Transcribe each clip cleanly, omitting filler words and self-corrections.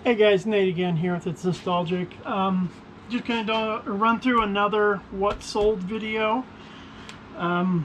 Hey guys, Nate again here with It's Nostalgic. Just going to run through another what sold video. So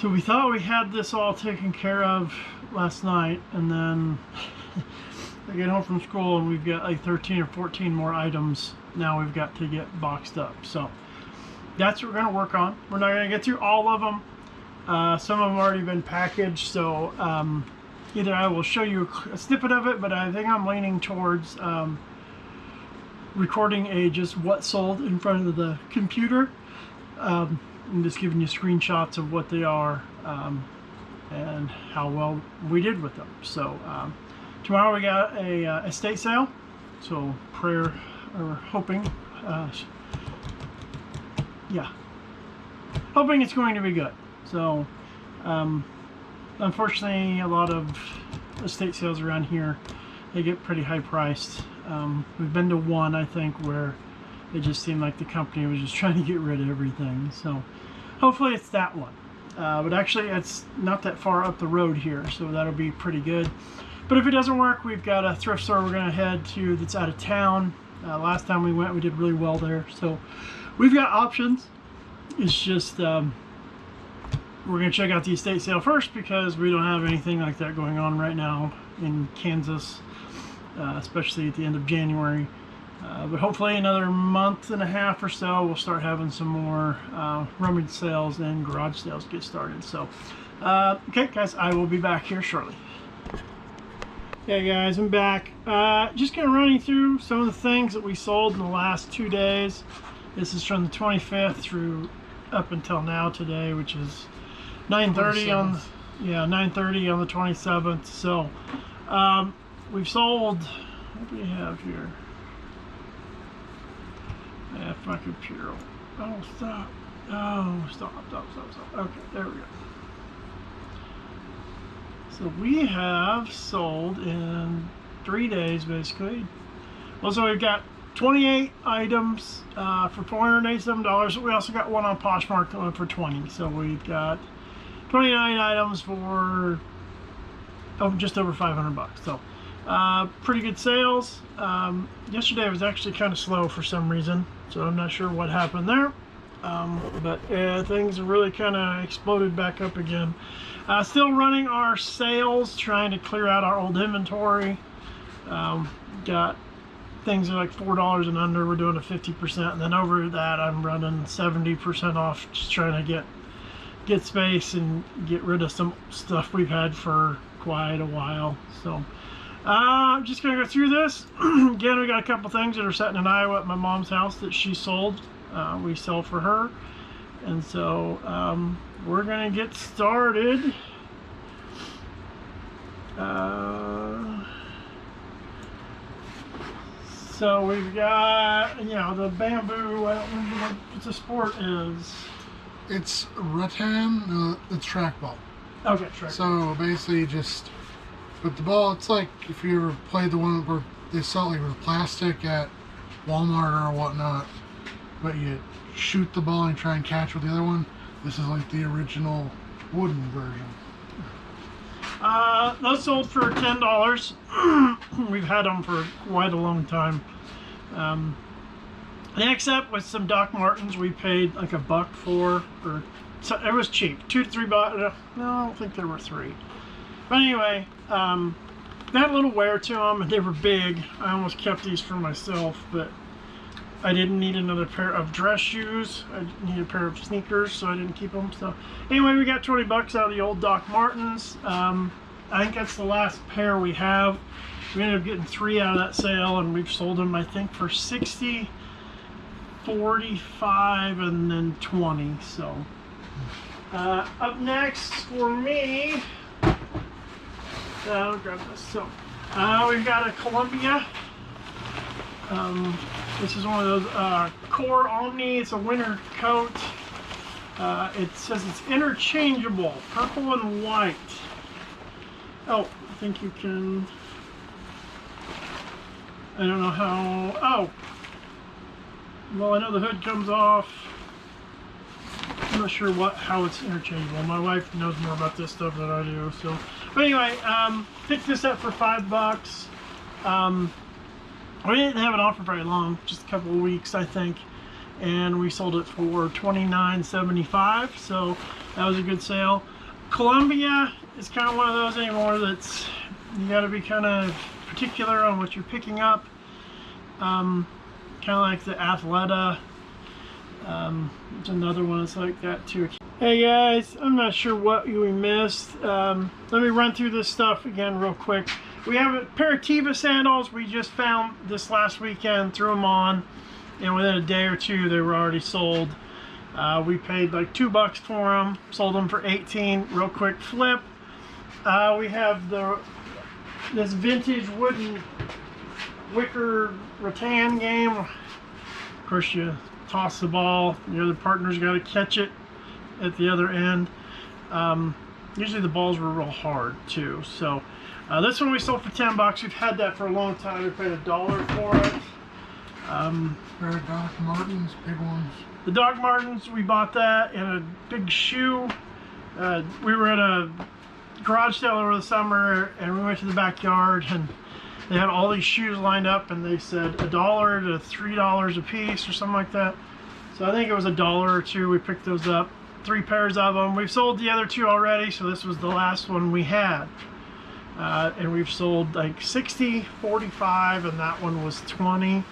we thought we had this all taken care of last night, and then I get home from school and we've got like 13 or 14 more items now we've got to get boxed up. So that's what we're going to work on. We're not going to get through all of them. Some of them have already been packaged, so either I will show you a snippet of it, but I think I'm leaning towards recording just what sold in front of the computer. I'm just giving you screenshots of what they are and how well we did with them. So tomorrow we got a estate sale, so hoping it's going to be good. So unfortunately, a lot of estate sales around here, they get pretty high priced. We've been to one, I think, where it just seemed like the company was just trying to get rid of everything. So hopefully it's that one. But actually it's not that far up the road here, so that'll be pretty good. But if it doesn't work, we've got a thrift store we're going to head to that's out of town. Last time we went, we did really well there. So we've got options. It's just we're going to check out the estate sale first because we don't have anything like that going on right now in Kansas, especially at the end of January. But hopefully another month and a half or so we'll start having some more rummage sales and garage sales get started. So okay guys, I will be back here shortly. Okay guys, I'm back. Just going to run you through some of the things that we sold in the last 2 days. This is from the 25th through up until now today, which is 9:30 on 9:30 on the 27th. So we've sold, what do we have here? If my computer, stop. Okay, there we go. So we have sold in 3 days basically. Also, we've got 28 items for $487. We also got one on Poshmark that went for $20. So we've got 29 items for just over 500 bucks. So pretty good sales. Yesterday was actually kind of slow for some reason, so I'm not sure what happened there. But things really kind of exploded back up again. Still running our sales, trying to clear out our old inventory. Got things that are like $4 and under, we're doing a 50%, and then over that I'm running 70% off, just trying to get space and get rid of some stuff we've had for quite a while. So I'm just gonna go through this. Again, we got a couple things that are sitting in Iowa at my mom's house that she sold. We sell for her, and so we're gonna get started. So we've got, the bamboo, I don't remember what the sport is. It's rattan, it's trackball. Okay, trackball. So basically just, with the ball, it's like if you ever played the one where they sell it with plastic at Walmart or whatnot, but you shoot the ball and try and catch with the other one. This is like the original wooden version. Those sold for $10. We've had them for quite a long time. Next up with some Doc Martens we paid like $1 for, or so it was cheap, $2 to $3. No, I don't think there were 3. But anyway, they had a little wear to them and they were big. I almost kept these for myself, but I didn't need another pair of dress shoes. I needed a pair of sneakers, so I didn't keep them. So anyway, we got 20 bucks out of the old Doc Martens. I think that's the last pair we have. We ended up getting 3 out of that sale, and we've sold them, I think, for 60, 45, and then 20. So up next for me, I'll grab this. So we've got a Columbia. This is one of those Core Omni. It's a winter coat. It says it's interchangeable, purple and white. Oh, I think you can, I don't know how, well, I know the hood comes off. I'm not sure how it's interchangeable. My wife knows more about this stuff than I do. So, but anyway, picked this up for $5. We didn't have it on for very long, just a couple of weeks, I think, and we sold it for $29.75. So that was a good sale. Columbia is kind of one of those anymore that's you got to be kind of particular on what you're picking up. Kind of like the Athleta. There's another one that's like that too. Hey guys, I'm not sure what we missed. Let me run through this stuff again real quick. We have a pair of Teva sandals we just found this last weekend, threw them on, and within a day or two they were already sold. We paid like $2 for them, sold them for 18. Real quick flip. We have this vintage wooden wicker rattan game. Of course, you toss the ball, the other partner's got to catch it at the other end. Usually the balls were real hard too. So this one we sold for $10. We've had that for a long time. We paid $1 for it. Doc Martens, big ones. The Doc Martens, we bought that in a big shoe. We were at a garage sale over the summer, and we went to the backyard, and they had all these shoes lined up, and they said $1 to $3 a piece or something like that. So I think it was $1 or $2. We picked those up, 3 pairs of them. We've sold the other 2 already, so this was the last one we had. And we've sold like 60, 45, and that one was 20.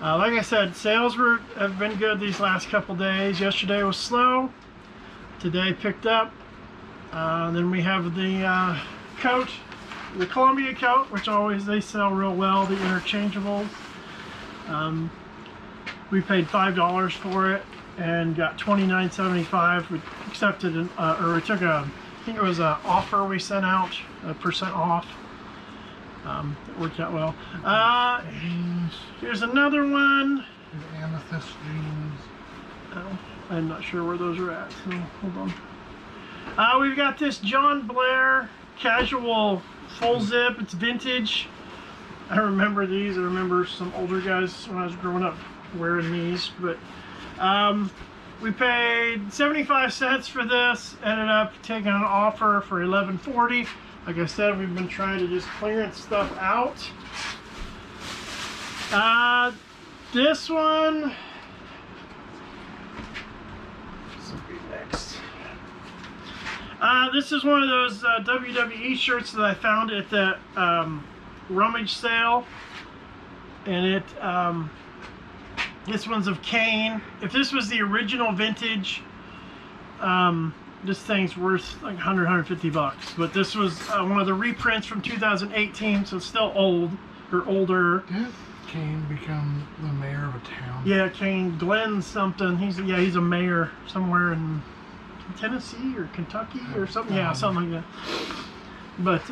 Like I said, sales have been good these last couple days. Yesterday was slow. Today picked up. Then we have the coat, the Columbia coat, which always they sell real well, the interchangeables. We paid $5 for it and got $29.75. We accepted or we took I think it was an offer we sent out, a % off. It worked out well. Here's another one. The amethyst jeans. Oh, I'm not sure where those are at, so hold on. We've got this John Blair casual full zip. It's vintage. I remember these. I remember some older guys when I was growing up wearing these. But we paid 75 cents for this. Ended up taking an offer for $11.40. Like I said, we've been trying to just clearance stuff out. This one. This will be next. This is one of those WWE shirts that I found at the rummage sale, and this one's of Kane. If this was the original vintage, this thing's worth like $150. But this was one of the reprints from 2018, so it's still old or older. Did Kane become the mayor of a town? Yeah, Kane, Glenn something. He's a mayor somewhere in Tennessee or Kentucky or something. Yeah, something like that. But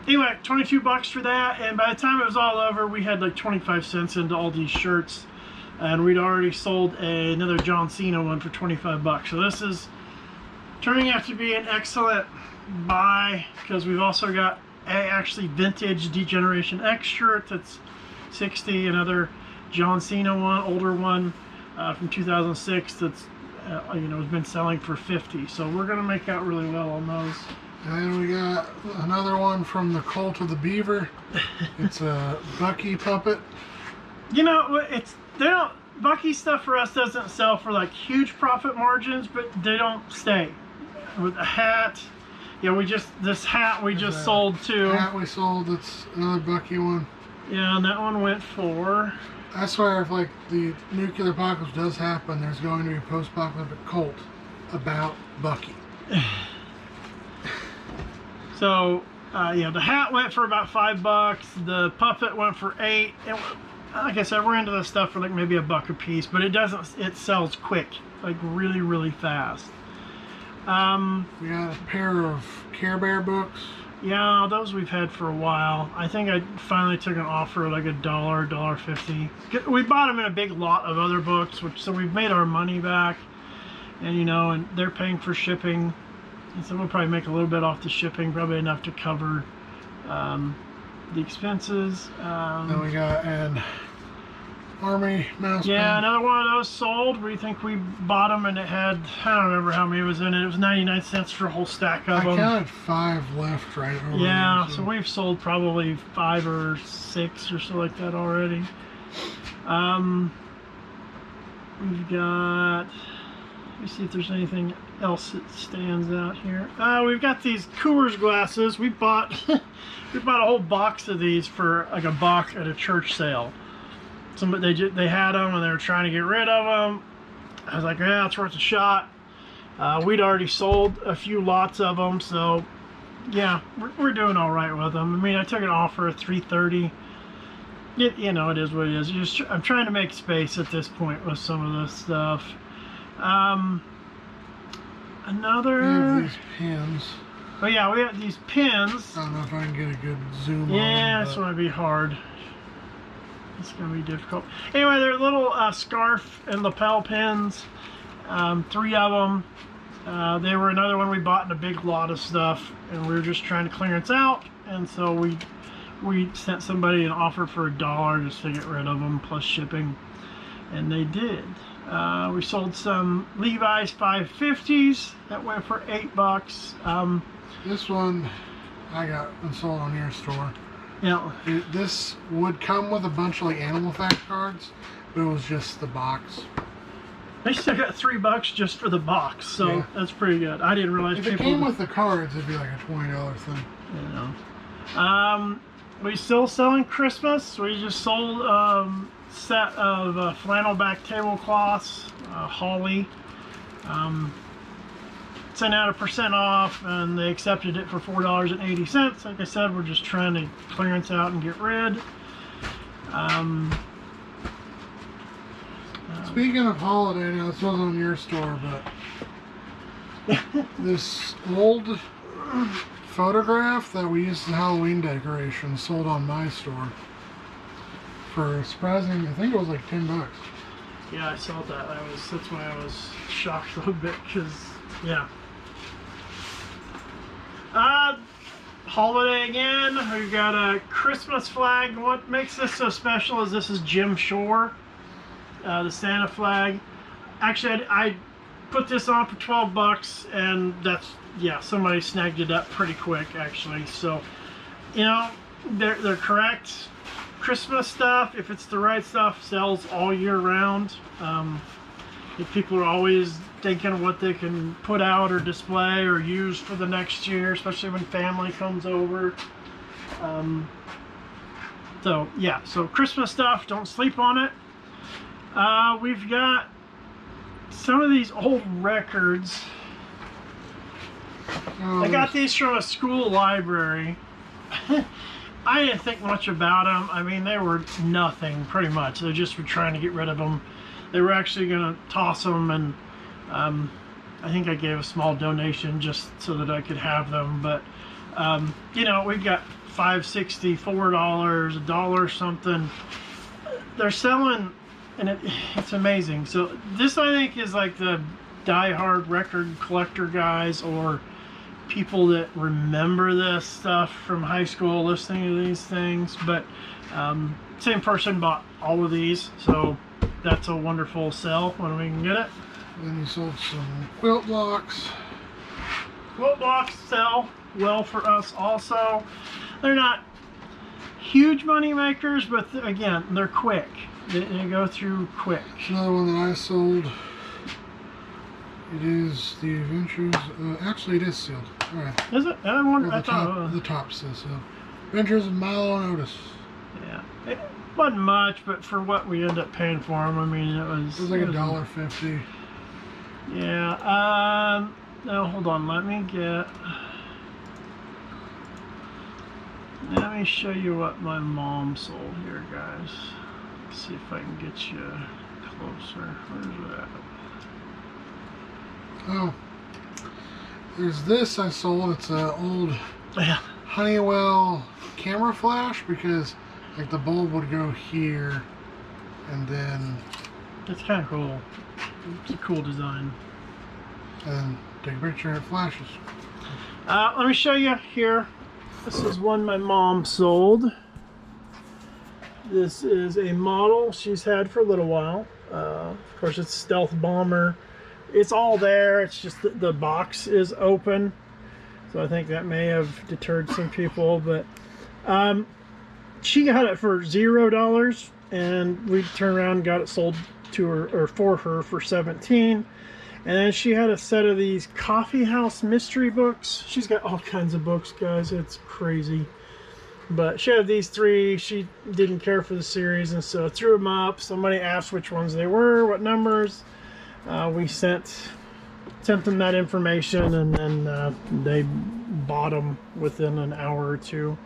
anyway, $22 for that, and by the time it was all over, we had like 25 cents into all these shirts, and we'd already sold another John Cena one for $25. So this is turning out to be an excellent buy, because we've also got actually vintage Degeneration X shirt that's $60, another John Cena one, older one from 2006 that's has been selling for $50. So we're gonna make out really well on those. And then we got another one from the Cult of the Beaver. It's a Buccee puppet. You know, Buccee stuff for us doesn't sell for like huge profit margins, but they don't stay. With a hat, yeah, this hat we just sold too. Hat we sold. It's another Buccee one. Yeah, and that one went for. I swear, if like the nuclear apocalypse does happen, there's going to be a post-apocalyptic cult about Buccee. So, yeah, the hat went for about $5. The puppet went for $8. And like I said, we're into this stuff for like maybe $1 a piece, but it sells quick, like really, really fast. We got a pair of Care Bear books. Yeah, those we've had for a while. I think I finally took an offer like $1, $1.50. We bought them in a big lot of other books, so we've made our money back, and and they're paying for shipping, and so we'll probably make a little bit off the shipping, probably enough to cover the expenses. Then we got an Army mouse Yeah, pen. another one of those sold. We think we bought them and it had, I don't remember how many was in it. It was 99 cents for a whole stack of I them. counted 5 left right over Yeah, there. so we've sold probably 5 or 6 or so like that already. We've got, let me see if there's anything else that stands out here. We've got these Coors glasses. We bought we bought a whole box of these for like a buck at a church sale. They had them and they were trying to get rid of them. I was like, yeah, it's worth a shot. We'd already sold a few lots of them, so yeah, we're doing all right with them. I mean, I took an offer of $3.30. You know, it is what it is. I'm trying to make space at this point with some of this stuff. We have Another. these pins. Oh yeah, we have these pins. I don't know if I can get a good zoom on Yeah, them. it's going to be hard. It's going to be difficult. Anyway, they're little scarf and lapel pins. 3 of them. They were another one we bought in a big lot of stuff, and we were just trying to clearance out, and so we sent somebody an offer for $1 just to get rid of them plus shipping, and they did. We sold some Levi's 550s that went for $8. This one I got and sold on your store. Yeah, This would come with a bunch of like Animal Fact cards, but it was just the box. they still got $3 just for the box, so Yeah. that's pretty good. I didn't realize If it people. came with the cards, it'd be like a $20 thing. You know. We still selling Christmas. We just sold set of flannel back tablecloths, Holly. Sent out a % off, and they accepted it for $4.80. Like I said, we're just trying to clearance out and get rid. Speaking of holiday, now this wasn't on your store, but this old photograph that we used as Halloween decorations sold on my store for a surprising, I think it was like $10. Yeah, I saw that. That's why I was shocked a little bit, because yeah. Holiday again. We've got a Christmas flag. What makes this so special is this is Jim Shore, the Santa flag. Actually, I put this on for $12, and somebody snagged it up pretty quick actually. So, you know, they're correct. Christmas stuff, if it's the right stuff, sells all year round. If people are always thinking of what they can put out or display or use for the next year, especially when family comes over. So yeah, so Christmas stuff, don't sleep on it. We've got some of these old records. I got these from a school library. I didn't think much about them. I mean, they were nothing, pretty much. They just were trying to get rid of them. They were actually going to toss them, and I think I gave a small donation just so that I could have them. But, you know, we've got $5.60, $4, $1 something. They're selling, and it's amazing. So this, I think, is like the die-hard record collector guys or people that remember this stuff from high school listening to these things. But same person bought all of these, so that's a wonderful sell when we can get it. Then you sold some quilt blocks. Quilt blocks sell well for us also. They're not huge money makers, but again, they're quick. They go through quick. Another one that I sold. It is the Adventures. Actually, it is sealed. All right. Is it? I thought The top says so. Adventures of Milo and Otis. Yeah. It wasn't much, but for what we ended up paying for them, I mean, it was like $1.50. Yeah. No, hold on. Let me show you what my mom sold here, guys. Let's see if I can get you closer. Where's that? Oh, there's this I sold. It's an old Yeah. Honeywell camera flash, because like the bulb would go here, and then It's kind of cool. It's a cool design. take a picture and it flashes. Let me show you here. This is one my mom sold. This is a model she's had for a little while. Of course, it's Stealth Bomber. It's all there. It's just that the box is open, so I think that may have deterred some people. But she got it for $0, and we turned around and got it sold to her, or for her, for $17. And then she had a set of these coffee house mystery books. She's got all kinds of books, guys. It's crazy. But she had these 3. She didn't care for the series, and so threw them up. Somebody asked which ones they were, what numbers. We sent them that information, and then they bought them within an hour or two.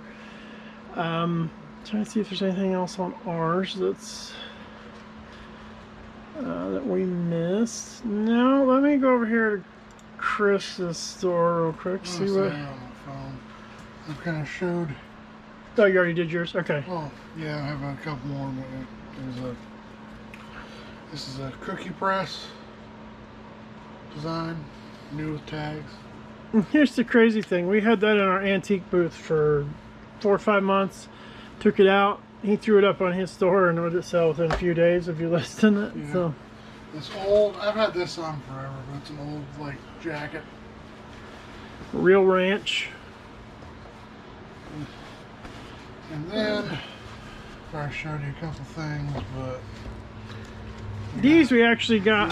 Trying to see if there's anything else on ours that's that we missed. No, let me go over here to Chris's store real quick. See what. On the phone. I kind of showed. Oh, you already did yours? Okay. Oh, yeah, I have a couple more. This is a cookie press design, new with tags. Here's the crazy thing. We had that in our antique booth for 4 or 5 months. Took it out. He threw it up on his store and would it sell within a few days of you listing it. Yeah. So this old, I've had this on forever, but it's an old like jacket. Real Ranch. And then I showed you a couple things, but these we actually got.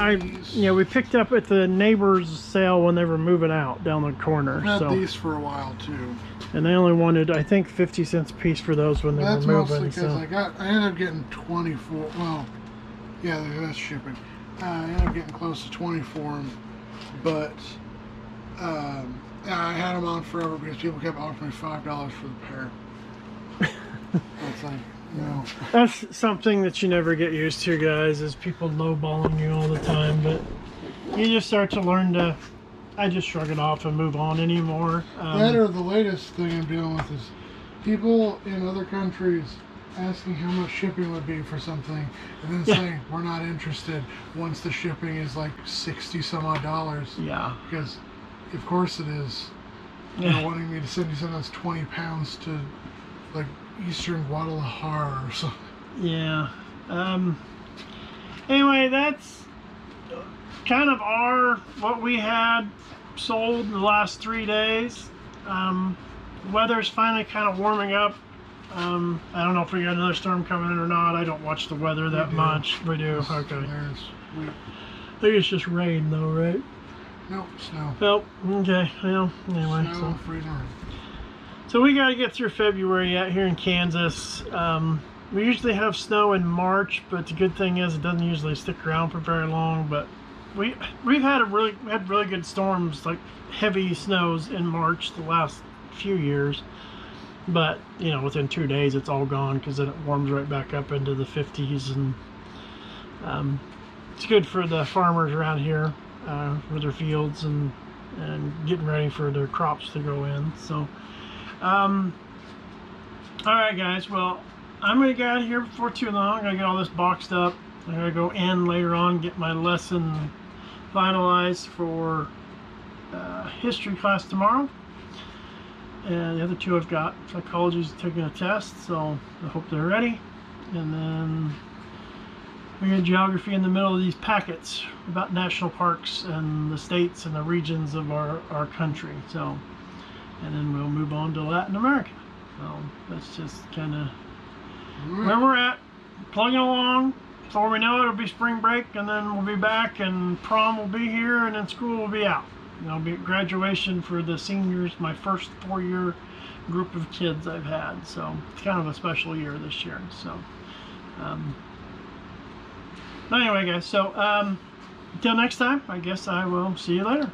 We picked up at the neighbor's sale when they were moving out down the corner. I've had so these for a while too. And they only wanted, I think, 50 cents a piece for those when they That's were mostly moving. because So I ended up getting 24. Well, yeah, that's shipping. I ended up getting close to 24, but I had them on forever because people kept offering me $5 for the pair. It's like, no. that's something that you never get used to, guys, is people lowballing you all the time. But you just start to learn to. I just shrug it off and move on anymore. That or the latest thing I'm dealing with is people in other countries asking how much shipping would be for something, and then saying we're not interested once the shipping is like 60 some odd dollars. Yeah. Because of course it is. They're wanting me to send you something that's 20 pounds to like Eastern Guadalajara or something. Yeah. Anyway, that's kind of what we had sold in the last 3 days. Weather's finally kind of warming up. I don't know if we got another storm coming in or not. I don't watch the weather that much. We do. Okay. I think it's just rain though, right? Nope, snow. Nope. Okay. Well, anyway. Snow, freezing. So we got to get through February out here in Kansas. We usually have snow in March, but the good thing is it doesn't usually stick around for very long. But we've had really good storms, like heavy snows in March the last few years. But within 2 days it's all gone because then it warms right back up into the 50s, and it's good for the farmers around here with their fields and getting ready for their crops to go in. So. Alright guys, well, I'm going to get out of here before too long. I got to get all this boxed up. I got to go in later on, get my lesson finalized for history class tomorrow. And the other 2 I've got. Psychology's taking a test, so I hope they're ready. And then we got geography in the middle of these packets about national parks and the states and the regions of our country. So. And then we'll move on to Latin America. So that's just kind of where we're at, plugging along. Before we know it, it'll be spring break, and then we'll be back, and prom will be here, and then school will be out. There'll be graduation for the seniors, my first 4-year group of kids I've had. So it's kind of a special year this year. So anyway, guys, so until next time, I guess I will see you later.